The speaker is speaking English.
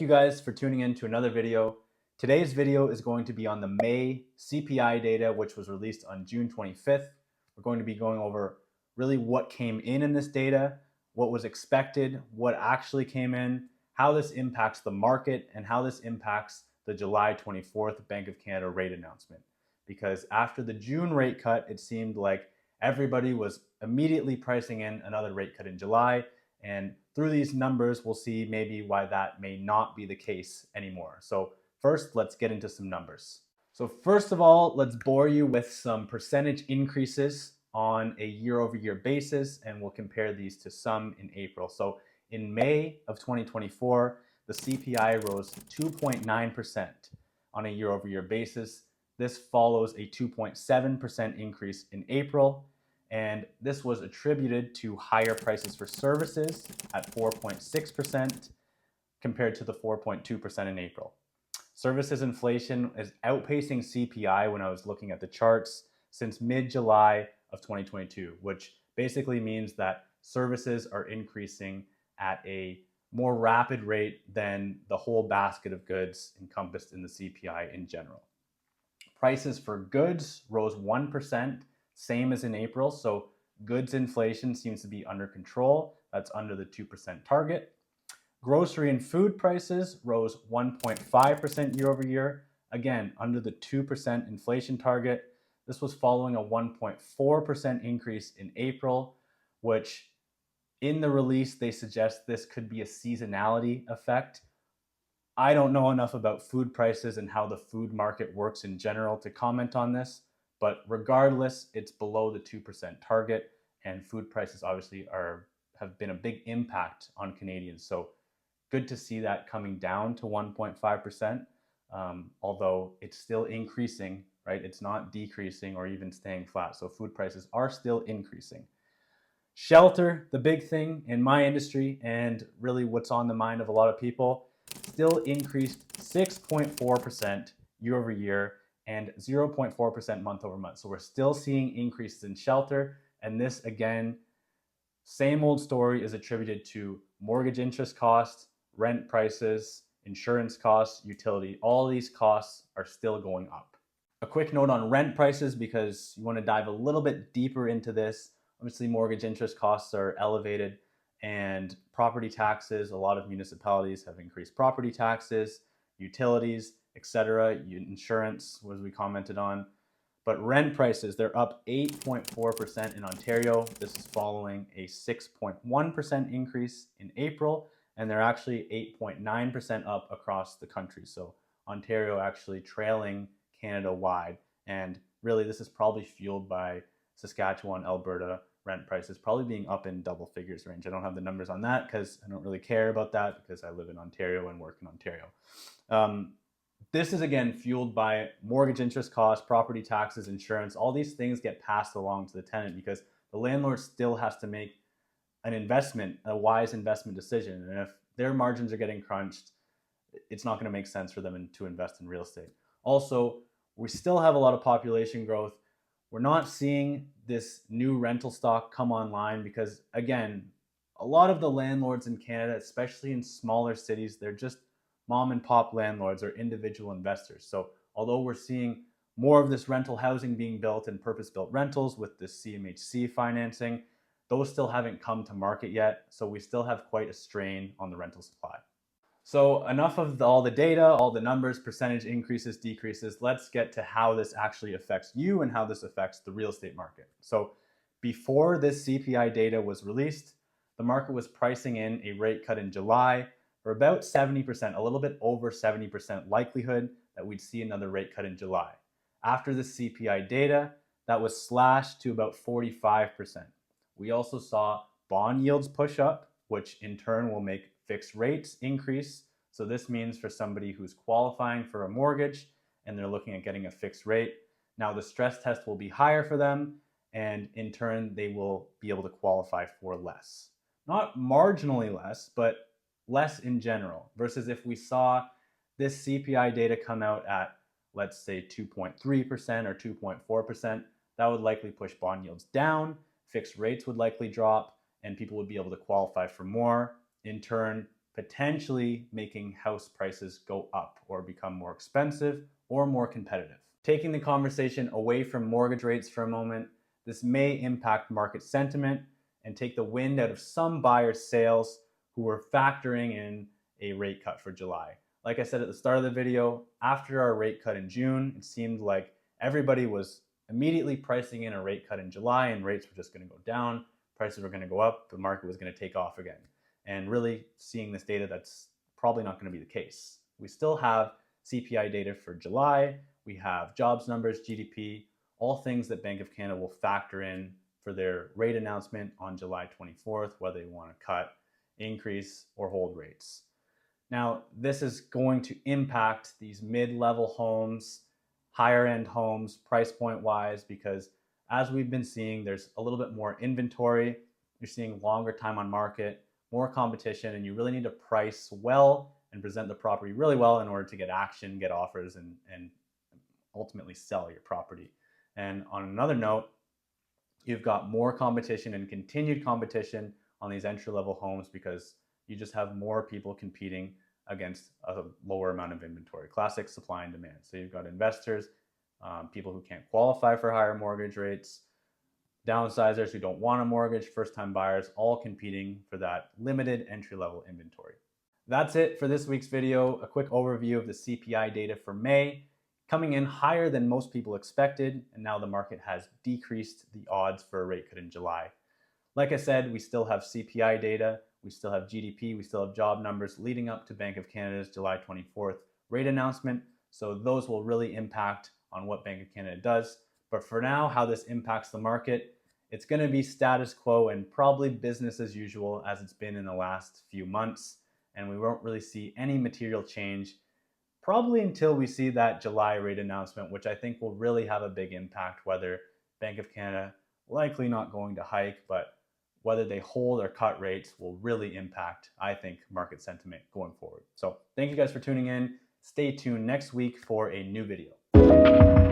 you guys for tuning in to another video. Today's video is going to be on the May CPI data, which was released on June 25th. We're going to be going over really what came in this data, what was expected, what actually came in, how this impacts the market, and how this impacts the July 24th Bank of Canada rate announcement. Because after the June rate cut, it seemed like everybody was immediately pricing in another rate cut in July. And through these numbers, we'll see maybe why that may not be the case anymore. So first, let's get into some numbers. So first of all, let's bore you with some percentage increases on a year-over-year basis, and we'll compare these to some in April. So in May of 2024, the CPI rose 2.9% on a year-over-year basis. This follows a 2.7% increase in April. And this was attributed to higher prices for services at 4.6% compared to the 4.2% in April. Services inflation is outpacing CPI when I was looking at the charts since mid-July of 2022, which basically means that services are increasing at a more rapid rate than the whole basket of goods encompassed in the CPI in general. Prices for goods rose 1%. Same as in April, so goods inflation seems to be under control. That's under the 2% target. Grocery and food prices rose 1.5% year over year, again, under the 2% inflation target. This was following a 1.4% increase in April, which in the release, they suggest this could be a seasonality effect. I don't know enough about food prices and how the food market works in general to comment on this. But regardless, it's below the 2% target, and food prices obviously have been a big impact on Canadians. So good to see that coming down to 1.5%, although it's still increasing, right? It's not decreasing or even staying flat. So food prices are still increasing. Shelter, the big thing in my industry and really what's on the mind of a lot of people, still increased 6.4% year over year and 0.4% month over month. So we're still seeing increases in shelter. And this, again, same old story is attributed to mortgage interest costs, rent prices, insurance costs, utility. All these costs are still going up. A quick note on rent prices, because you want to dive a little bit deeper into this. Obviously, mortgage interest costs are elevated, and property taxes, a lot of municipalities have increased property taxes, utilities, etc., insurance, as we commented on. But rent prices, they're up 8.4% in Ontario. This is following a 6.1% increase in April, and they're actually 8.9% up across the country. So Ontario actually trailing Canada-wide. And really, this is probably fueled by Saskatchewan, Alberta, rent prices probably being up in double figures range. I don't have the numbers on that because I don't really care about that because I live in Ontario and work in Ontario. This is again fueled by mortgage interest costs, property taxes, insurance. All these things get passed along to the tenant because the landlord still has to make an investment, a wise investment decision. And if their margins are getting crunched, it's not going to make sense for them to invest in real estate. Also, we still have a lot of population growth. We're not seeing this new rental stock come online because, again, a lot of the landlords in Canada, especially in smaller cities, they're just mom and pop landlords or individual investors. So although we're seeing more of this rental housing being built and purpose-built rentals with this CMHC financing, those still haven't come to market yet. So we still have quite a strain on the rental supply. So enough of all the data, all the numbers, percentage increases, decreases. Let's get to how this actually affects you and how this affects the real estate market. So before this CPI data was released, the market was pricing in a rate cut in July for about 70%, a little bit over 70% likelihood that we'd see another rate cut in July. After the CPI data, that was slashed to about 45%. We also saw bond yields push up, which in turn will make fixed rates increase. So this means for somebody who's qualifying for a mortgage and they're looking at getting a fixed rate, now the stress test will be higher for them, and in turn they will be able to qualify for less. Not marginally less, but less in general, versus if we saw this CPI data come out at, let's say, 2.3% or 2.4%, that would likely push bond yields down, fixed rates would likely drop, and people would be able to qualify for more. In turn, potentially making house prices go up or become more expensive or more competitive. Taking the conversation away from mortgage rates for a moment, this may impact market sentiment and take the wind out of some buyers' sails who were factoring in a rate cut for July. Like I said at the start of the video, after our rate cut in June, it seemed like everybody was immediately pricing in a rate cut in July and rates were just going to go down, prices were going to go up, the market was going to take off again. And really seeing this data, that's probably not going to be the case. We still have CPI data for July, we have jobs numbers, GDP, all things that Bank of Canada will factor in for their rate announcement on July 24th, whether they want to cut, increase, or hold rates. Now, this is going to impact these mid-level homes, higher end homes, price point wise, because as we've been seeing, there's a little bit more inventory. You're seeing longer time on market, more competition, and you really need to price well and present the property really well in order to get action, get offers, and ultimately sell your property. And on another note, you've got more competition and continued competition on these entry-level homes because you just have more people competing against a lower amount of inventory. Classic supply and demand. So you've got investors, people who can't qualify for higher mortgage rates, downsizers who don't want a mortgage, first-time buyers, all competing for that limited entry-level inventory. That's it for this week's video. A quick overview of the CPI data for May, coming in higher than most people expected, and now the market has decreased the odds for a rate cut in July. Like I said, we still have CPI data, we still have GDP, we still have job numbers leading up to Bank of Canada's July 24th rate announcement, so those will really impact on what Bank of Canada does. But for now, how this impacts the market, it's going to be status quo and probably business as usual as it's been in the last few months, and we won't really see any material change probably until we see that July rate announcement, which I think will really have a big impact, whether Bank of Canada, likely not going to hike, but whether they hold or cut rates will really impact, I think, market sentiment going forward. So thank you guys for tuning in. Stay tuned next week for a new video.